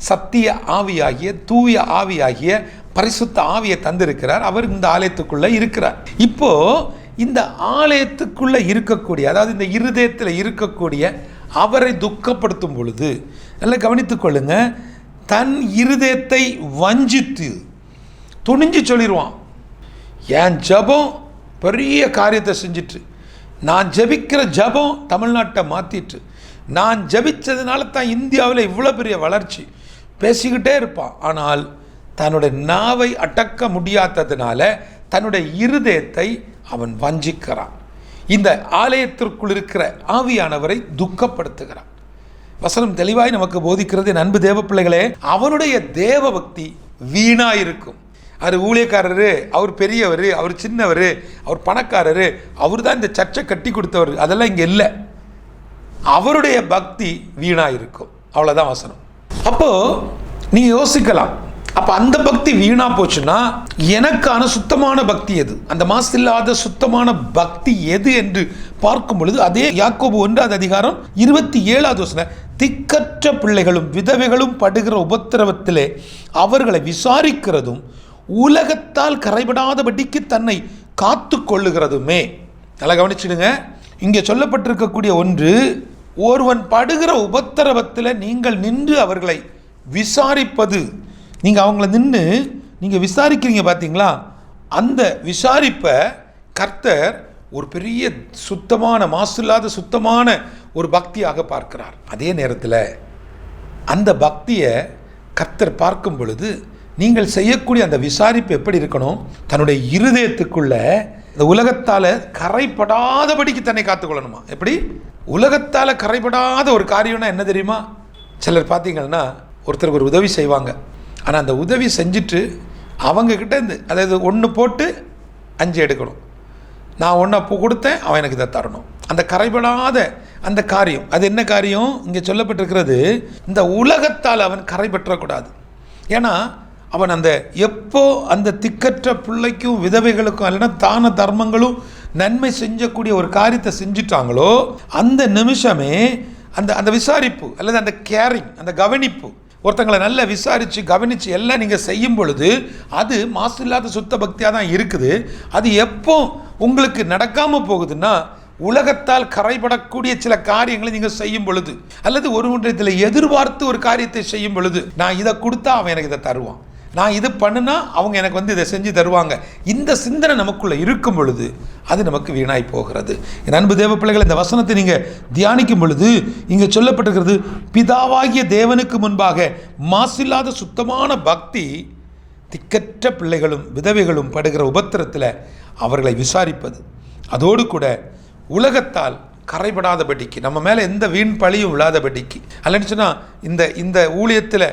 சத்திய ஆவியாகிய தூய ஆவியாகிய பரிசுத்த ஆவியை தந்திருக்கிறார். அவர் இந்த ஆலயத்துக்குள்ளே இருக்கிறார். இப்போ இந்த ஆலயத்துக்குள்ளே இருக்கக்கூடிய, அதாவது இந்த இருதயத்தில் இருக்கக்கூடிய அவரை துக்கப்படுத்தும் பொழுது நல்லா கவனித்துக் கொள்ளுங்க, தன் இருதயத்தை வஞ்சித்து துணிஞ்சு சொல்லிடுவான், என் ஜபம் பெரிய காரியத்தை செஞ்சிட்டு, நான் ஜபிக்கிற ஜபம் தமிழ்நாட்டை மாற்றிட்டு, நான் ஜபித்ததுனால தான் இந்தியாவில் இவ்வளோ பெரிய வளர்ச்சி, பேசிக்கிட்டே இருப்பான். ஆனால் தன்னுடைய நாவை அடக்க முடியாததுனால தன்னுடைய இருதயத்தை அவன் வஞ்சிக்கிறான். இந்த ஆலயத்திற்குள் இருக்கிற ஆவியானவரை துக்கப்படுத்துகிறான். வசனம் தெளிவாய் நமக்கு போதிக்கிறது, என் அன்பு தேவ பிள்ளைகளே, அவனுடைய தேவ பக்தி வீணா இருக்கும். அவர் ஊழியக்காரரு, அவர் பெரியவர், அவர் சின்னவர், அவர் பணக்காரரு, அவர் தான் இந்த சர்ச்சை கட்டி கொடுத்தவர், அதெல்லாம் இங்கே இல்லை. அவருடைய பக்தி வீணா இருக்கும். அவ்வளோதான் வசனம். அப்போ நீங்க யோசிக்கலாம், அப்போ அந்த பக்தி வீணா போச்சுன்னா எனக்கான சுத்தமான பக்தி எது? அந்த மாசில்லாத சுத்தமான பக்தி எது என்று பார்க்கும் பொழுது அதே யாக்கோபு 1வது அதிகாரம் 27வது வசனம், திக்கற்ற பிள்ளைகளும் விதவைகளும் படுகிற உபத்திரவத்திலே அவர்களை விசாரிக்கிறதும் உலகத்தால் கரைபடாதபடிக்கு தன்னை காத்து கொள்ளுகிறதுமே. நல்லா கவனிச்சிடுங்க, இங்கே சொல்லப்பட்டிருக்கக்கூடிய ஒன்று, ஒருவன் படுகிற உபத்திரவத்தில் நீங்கள் நின்று அவர்களை விசாரிப்பது. நீங்கள் அவங்கள நின்று நீங்கள் விசாரிக்கிறீங்க பார்த்தீங்களா, அந்த விசாரிப்பை கர்த்தர் ஒரு பெரிய சுத்தமான மாசில்லாத சுத்தமான ஒரு பக்தியாக பார்க்கிறார். அதே நேரத்தில் அந்த பக்தியை கர்த்தர் பார்க்கும் பொழுது நீங்கள் செய்யக்கூடிய அந்த விசாரிப்பு எப்படி இருக்கணும்? தன்னுடைய இருதயத்துக்குள்ள இந்த உலகத்தால் கரைப்படாதபடிக்கு தன்னை காத்துக்கொள்ளணுமா? எப்படி? உலகத்தால் கரைப்படாத ஒரு காரியம்னா என்ன தெரியுமா? சிலர் பார்த்தீங்கன்னா ஒருத்தருக்கு ஒரு உதவி செய்வாங்க, ஆனால் அந்த உதவி செஞ்சுட்டு அவங்கக்கிட்ட இருந்து, அதாவது 1 போட்டு 5 எடுக்கணும். நான் 1 அப்போ கொடுத்தேன், அவன் எனக்கு இதை தரணும். அந்த கரைபடாத அந்த காரியம், அது என்ன காரியம்? இங்கே சொல்லப்பட்டிருக்கிறது, இந்த உலகத்தால் அவன் கரைபற்றக்கூடாது. ஏன்னா அவன் அந்த எப்போ அந்த திக்கற்ற பிள்ளைக்கும் விதவைகளுக்கும் இல்லைன்னா தான தர்மங்களும் நன்மை செஞ்சக்கூடிய ஒரு காரியத்தை செஞ்சுட்டாங்களோ அந்த நிமிஷமே அந்த அந்த விசாரிப்பு அல்லது அந்த கேரிங், அந்த கவனிப்பு, ஒருத்தங்களை நல்லா விசாரித்து கவனித்து எல்லாம் நீங்கள் செய்யும் பொழுது அது மாசு இல்லாத சுத்த பக்தியாக தான் இருக்குது. அது எப்போ உங்களுக்கு நடக்காமல் போகுதுன்னா உலகத்தால் கரைபடக்கூடிய சில காரியங்களை நீங்கள் செய்யும் பொழுது, அல்லது ஒன்றியத்தில் எதிர்பார்த்து ஒரு காரியத்தை செய்யும் பொழுது, நான் இதை கொடுத்தா அவன் எனக்கு இதை தருவான், நான் இது பண்ணுனா அவங்க எனக்கு இதை செஞ்சு தருவாங்க, இந்த சிந்தனை நமக்குள்ளே இருக்கும் பொழுது அது நமக்கு வீணாய் போகிறது. என் அன்பு தேவ பிள்ளைகள், இந்த வசனத்தை நீங்கள் தியானிக்கும் பொழுது இங்கே சொல்லப்பட்டிருக்கிறது, பிதாவாகிய தேவனுக்கு முன்பாக மாசில்லாத சுத்தமான பக்தி திக்கற்ற பிள்ளைகளும் விதவைகளும் படுகிற உபத்திரத்தில் அவர்களை விசாரிப்பது, அதோடு கூட உலகத்தால் கரைபடாதபடிக்கு, நம்ம மேலே எந்த வீண் பழியும் விழாதபடிக்கு, அல்லன்னு சொன்னால் இந்த ஊழியத்தில்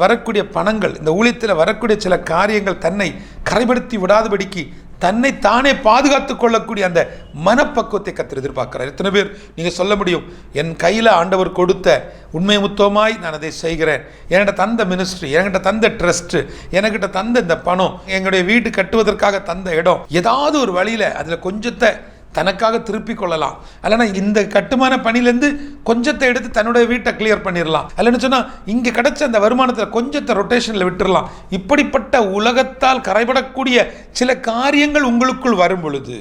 வரக்கூடிய பணங்கள், இந்த ஊழியத்தில் வரக்கூடிய சில காரியங்கள் தன்னை கரைபடுத்தி விடாதபடிக்கு தன்னை தானே பாதுகாத்து கொள்ளக்கூடிய அந்த மனப்பக்குவத்தை கர்த்தர் எதிர்பார்க்கிறார். எத்தனை பேர் நீங்கள் சொல்ல முடியும், என் கையில் ஆண்டவர் கொடுத்த உண்மை முத்தமாய் நான் அதை செய்கிறேன், என்கிட்ட தந்த மினிஸ்ட்ரி, என்கிட்ட தந்த ட்ரஸ்ட்டு, என்கிட்ட தந்த இந்த பணம், எங்களுடைய வீடு கட்டுவதற்காக தந்த இடம், ஏதாவது ஒரு வழியில் அதில் கொஞ்சத்தை தனக்காக திருப்பி கொள்ளலாம், அல்லனா இந்த கட்டுமான பணியிலேருந்து கொஞ்சத்தை எடுத்து தன்னுடைய வீட்டை கிளியர் பண்ணிடலாம், அல்லன்னு சொன்னால் இங்கே கிடைச்ச அந்த வருமானத்தில் கொஞ்சத்தை ரொட்டேஷனில் விட்டுடலாம். இப்படிப்பட்ட உலகத்தால் கரைபடக்கூடிய சில காரியங்கள் உங்களுக்குள் வரும் பொழுது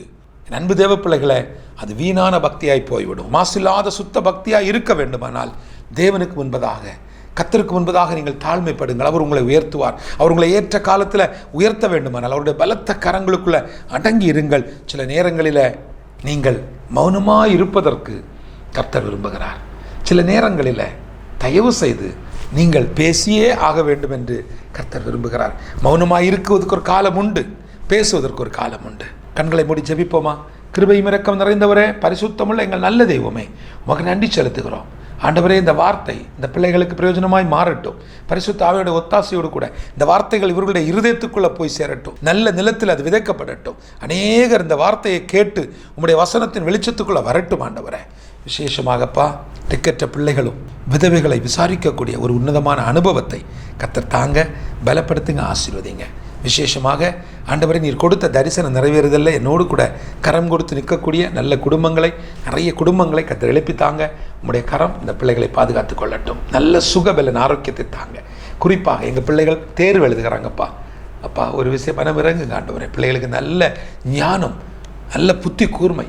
அன்பு தேவ பிள்ளைகளை அது வீணான பக்தியாய் போய்விடும். மாசில்லாத சுத்த பக்தியாய் இருக்க வேண்டுமானால் தேவனுக்கு முன்பதாக, கர்த்தருக்கு முன்பதாக நீங்கள் தாழ்மைப்படுங்கள், அவர் உங்களை உயர்த்துவார். அவர் உங்களை ஏற்ற காலத்தில் உயர்த்த வேண்டுமானால் அவருடைய பலத்த கரங்களுக்குள்ளே அடங்கி இருங்கள். சில நேரங்களில் நீங்கள் மௌனமாக இருப்பதற்கு கர்த்தர் விரும்புகிறார். சில நேரங்களில் தயவு செய்து நீங்கள் பேசியே ஆக வேண்டும் என்று கர்த்தர் விரும்புகிறார். மௌனமாக இருக்குவதற்கு ஒரு காலம் உண்டு, பேசுவதற்கு ஒரு காலம் உண்டு. கண்களை மூடி ஜெபிப்போமா? கிருபையும் இரக்கம் நிறைந்தவரே, பரிசுத்தமுள்ள எங்கள் நல்ல தெய்வமே, உமக்கு நன்றி செலுத்துகிறோம். ஆண்டவரே, இந்த வார்த்தை இந்த பிள்ளைகளுக்கு பிரயோஜனமாய் மாறட்டும். பரிசுத்த ஆவியோட ஒத்தாசையோடு கூட இந்த வார்த்தைகள் இவர்களுடைய இருதயத்துக்குள்ளே போய் சேரட்டும். நல்ல நிலத்தில் அது விதைக்கப்படட்டும். அநேகர் இந்த வார்த்தையை கேட்டு உம்முடைய வசனத்தின் வெளிச்சத்துக்குள்ளே வரட்டும். ஆண்டவரே, விசேஷமாகப்பா திக்கற்ற பிள்ளைகளும் விதவைகளை விசாரிக்கக்கூடிய ஒரு உன்னதமான அனுபவத்தை கர்த்தர் தாங்க, பலப்படுத்துங்க, ஆசீர்வதிங்க. விசேஷமாக ஆண்டவரை நீர் கொடுத்த தரிசனம் நிறைவேறுதல்ல என்னோடு கூட கரம் கொடுத்து நிற்கக்கூடிய நல்ல குடும்பங்களை, நிறைய குடும்பங்களை கர்த்தர் எழுப்பித்தாங்க. உங்களுடைய கரம் இந்த பிள்ளைகளை பாதுகாத்து கொள்ளட்டும். நல்ல சுகபலன் ஆரோக்கியத்தை தாங்க. குறிப்பாக எங்கள் பிள்ளைகள் தேர்வு எழுதுகிறாங்கப்பா. அப்பா, ஒரு விஷயம் மனம் இறங்குங்க ஆண்டவரே. பிள்ளைகளுக்கு நல்ல ஞானம், நல்ல புத்தி கூர்மை,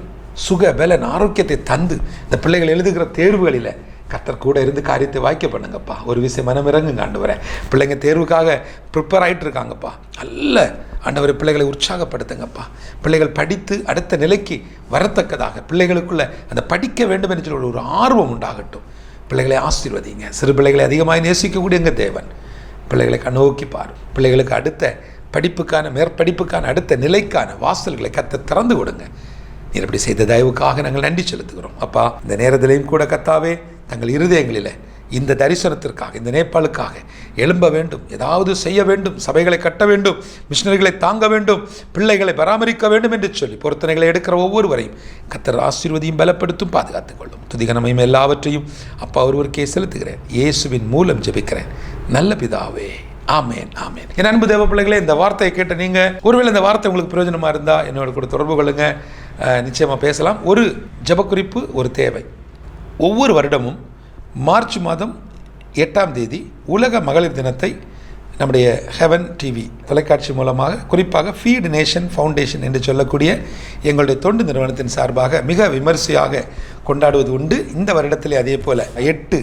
சுகபலன் ஆரோக்கியத்தை தந்து இந்த பிள்ளைகள் எழுதுகிற தேர்வுகளில் கர்த்தர் கூட இருந்து காரியத்தை வாய்க்க பண்ணுங்கப்பா. ஒரு விஷயம் மனம் இறங்குங்க ஆண்டவரே. பிள்ளைங்க தேர்வுக்காக ப்ரிப்பேர் ஆகிட்டு இருக்காங்கப்பா. நல்ல ஆண்டவரை பிள்ளைகளை உற்சாகப்படுத்துங்கப்பா. பிள்ளைகள் படித்து அடுத்த நிலைக்கு வரத்தக்கதாக பிள்ளைகளுக்குள்ள அந்த படிக்க வேண்டும் என்று சொல்லி ஒரு ஆர்வம் உண்டாகட்டும். பிள்ளைகளை ஆசீர்வதிங்க. சிறு பிள்ளைகளை அதிகமாக நேசிக்கக்கூடிய எங்கள் தேவன் பிள்ளைகளை கண்ணோக்கி பாரு. பிள்ளைகளுக்கு அடுத்த படிப்புக்கான, மேற்படிப்புக்கான, அடுத்த நிலைக்கான வாசல்களை கர்த்தர் திறந்து கொடுங்க. நீர் இப்படி செய்த தயவுக்காக நாங்கள் நன்றி செலுத்துகிறோம். அப்பா, இந்த நேரத்திலையும் கூட கர்த்தாவே தங்கள் இருதயங்களில் இந்த தரிசனத்திற்காக, இந்த நேபாளுக்காக எழும்ப வேண்டும், ஏதாவது செய்ய வேண்டும், சபைகளை கட்ட வேண்டும், மிஷனரிகளை தாங்க வேண்டும், பிள்ளைகளை பராமரிக்க வேண்டும் என்று சொல்லி பொருத்தனைகளை எடுக்கிற ஒவ்வொருவரையும் கர்த்தர் ஆசீர்வதியும், பலப்படுத்தும், பாதுகாத்துக் கொள்ளும். துதிகனமையும் எல்லாவற்றையும் அப்பா ஒருவருக்கே செலுத்துகிறேன். இயேசுவின் மூலம் ஜெபிக்கிறேன் நல்ல பிதாவே, ஆமேன், ஆமேன். என் அன்பு தேவ பிள்ளைகளே, இந்த வார்த்தையை கேட்ட நீங்கள் ஒருவேளை இந்த வார்த்தை உங்களுக்கு பிரயோஜனமாக இருந்தால் என்னோட கூட தொடர்பு கொள்ளுங்க. நிச்சயமாக பேசலாம். ஒரு ஜெபக்குறிப்பு, ஒரு தேவை. ஒவ்வொரு வருடமும் மார்ச் மாதம் 8ஆம் தேதி உலக மகளிர் தினத்தை நம்முடைய ஹெவன் டிவி தொலைக்காட்சி மூலமாக, குறிப்பாக ஃபீட் நேஷன் ஃபவுண்டேஷன் என்று சொல்லக்கூடிய எங்களுடைய தொண்டு நிறுவனத்தின் சார்பாக மிக விமர்சையாக கொண்டாடுவது உண்டு. இந்த வருடத்திலே அதே போல் 8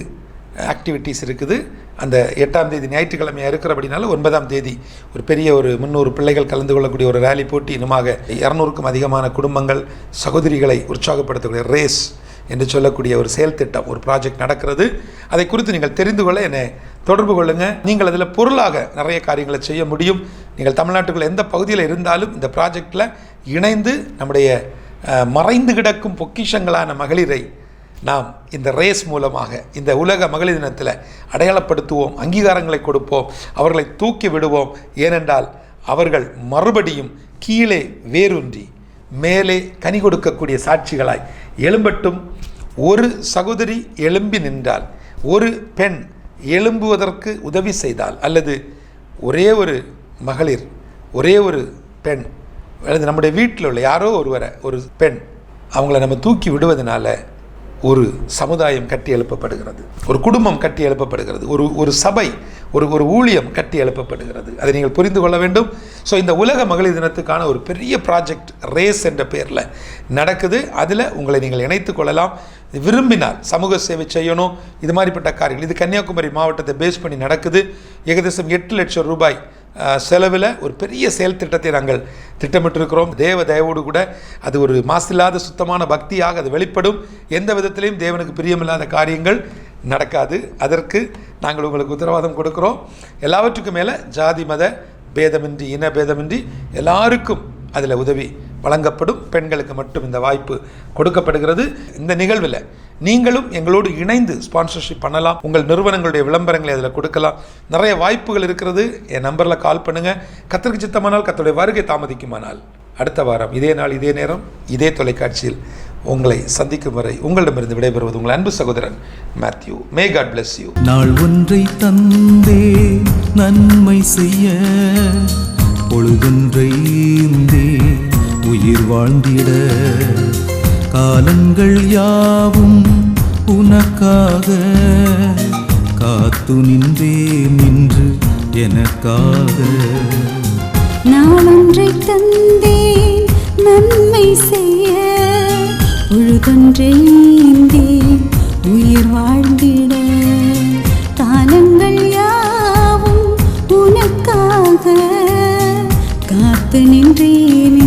ஆக்டிவிட்டீஸ் இருக்குது. அந்த 8ஆம் தேதி ஞாயிற்றுக்கிழமையாக இருக்கிறபடினால 9ஆம் தேதி ஒரு பெரிய ஒரு 300 பிள்ளைகள் கலந்து கொள்ளக்கூடிய ஒரு ரேலி போட்டி, இன்னுமாக 200க்கும் அதிகமான குடும்பங்கள், சகோதரிகளை உற்சாகப்படுத்தக்கூடிய ரேஸ் என்று சொல்லக்கூடிய ஒரு செயல் திட்டம், ஒரு ப்ராஜெக்ட் நடக்கிறது. அதை குறித்து நீங்கள் தெரிந்து கொள்ள என்னை தொடர்பு கொள்ளுங்கள். நீங்கள் அதில் பொருளாக நிறைய காரியங்களை செய்ய முடியும். நீங்கள் தமிழ்நாட்டுக்குள்ள எந்த பகுதியில் இருந்தாலும் இந்த ப்ராஜெக்டில் இணைந்து நம்முடைய மறைந்து கிடக்கும் பொக்கிஷங்களான மகளிரை நாம் இந்த ரேஸ் மூலமாக இந்த உலக மகளிர் தினத்தில் அடையாளப்படுத்துவோம், அங்கீகாரங்களை கொடுப்போம், அவர்களை தூக்கி விடுவோம். ஏனென்றால் அவர்கள் மறுபடியும் கீழே வேரூன்றி மேலே கனி கொடுக்கக்கூடிய சாட்சிகளாய் எழும்பட்டும். ஒரு சகோதரி எழும்பி நின்றால், ஒரு பெண் எழும்புவதற்கு உதவி செய்தால், அல்லது ஒரே ஒரு மகளிர், ஒரே ஒரு பெண், அல்லது நம்முடைய வீட்டில் உள்ள யாரோ ஒரு பெண், அவங்கள நம்ம தூக்கி விடுவதனால ஒரு சமுதாயம் கட்டி எழுப்பப்படுகிறது, ஒரு குடும்பம் கட்டி எழுப்பப்படுகிறது, ஒரு சபை, ஒரு ஊழியம் கட்டி எழுப்பப்படுகிறது. அதை நீங்கள் புரிந்து கொள்ள வேண்டும். ஸோ இந்த உலக மகளிர் தினத்துக்கான ஒரு பெரிய ப்ராஜெக்ட் ரேஸ் என்ற பெயரில் நடக்குது. அதில் உங்களை நீங்கள் இணைத்து கொள்ளலாம். விரும்பினால் சமூக சேவை செய்யணும், இது மாதிரிப்பட்ட காரியங்கள். இது கன்னியாகுமரி மாவட்டத்தை பேஸ் பண்ணி நடக்குது. ஏகദേശம் 8 லட்சம் ரூபாய் செலவில் ஒரு பெரிய செயல் திட்டத்தை நாங்கள் திட்டமிட்டிருக்கிறோம். தேவ தயவோடு கூட அது ஒரு மாசில்லாத சுத்தமான பக்தியாக அது வெளிப்படும். எந்த விதத்திலையும் தேவனுக்கு பிரியமில்லாத காரியங்கள் நடக்காது. அதற்கு நாங்கள் உங்களுக்கு உத்தரவாதம் கொடுக்கிறோம். எல்லாவற்றுக்கும் மேலே ஜாதி மத பேதமின்றி, இன பேதமின்றி எல்லாருக்கும் அதில் உதவி வழங்கப்படும். பெண்களுக்கு மட்டும் இந்த வாய்ப்பு கொடுக்கப்படுகிறது. இந்த நிகழ்வில் நீங்களும் எங்களோடு இணைந்து ஸ்பான்சர்ஷிப் பண்ணலாம். உங்கள் நிறுவனங்களுடைய விளம்பரங்களை அதில் கொடுக்கலாம். நிறைய வாய்ப்புகள் இருக்கிறது. என் நம்பரில் கால் பண்ணுங்கள். கர்த்தருக்கு சித்தமானால், கர்த்தருடைய வருகை தாமதிக்குமானால் அடுத்த வாரம் இதே நாள் இதே நேரம் இதே தொலைக்காட்சியில் உங்களை சந்திக்கும் வரை உங்களிடமிருந்து விடைபெறுவது உங்கள் அன்பு சகோதரன் Matthew. May God bless you. நாள் ஒன்றை தந்தே நன்மை செய்ய, பொழுதொன்றை உயிர் வாழ்ந்திட, காலங்கள் யாவும் உனக்காக காத்து நின்று எனக்காக. நாளொன்றை தந்தேன் நன்மை செய்ய, பொழுதொன்றை உயிர் வாழ்ந்திட, காலங்கள் யாவும் உனக்காக காத்து நின்றேன்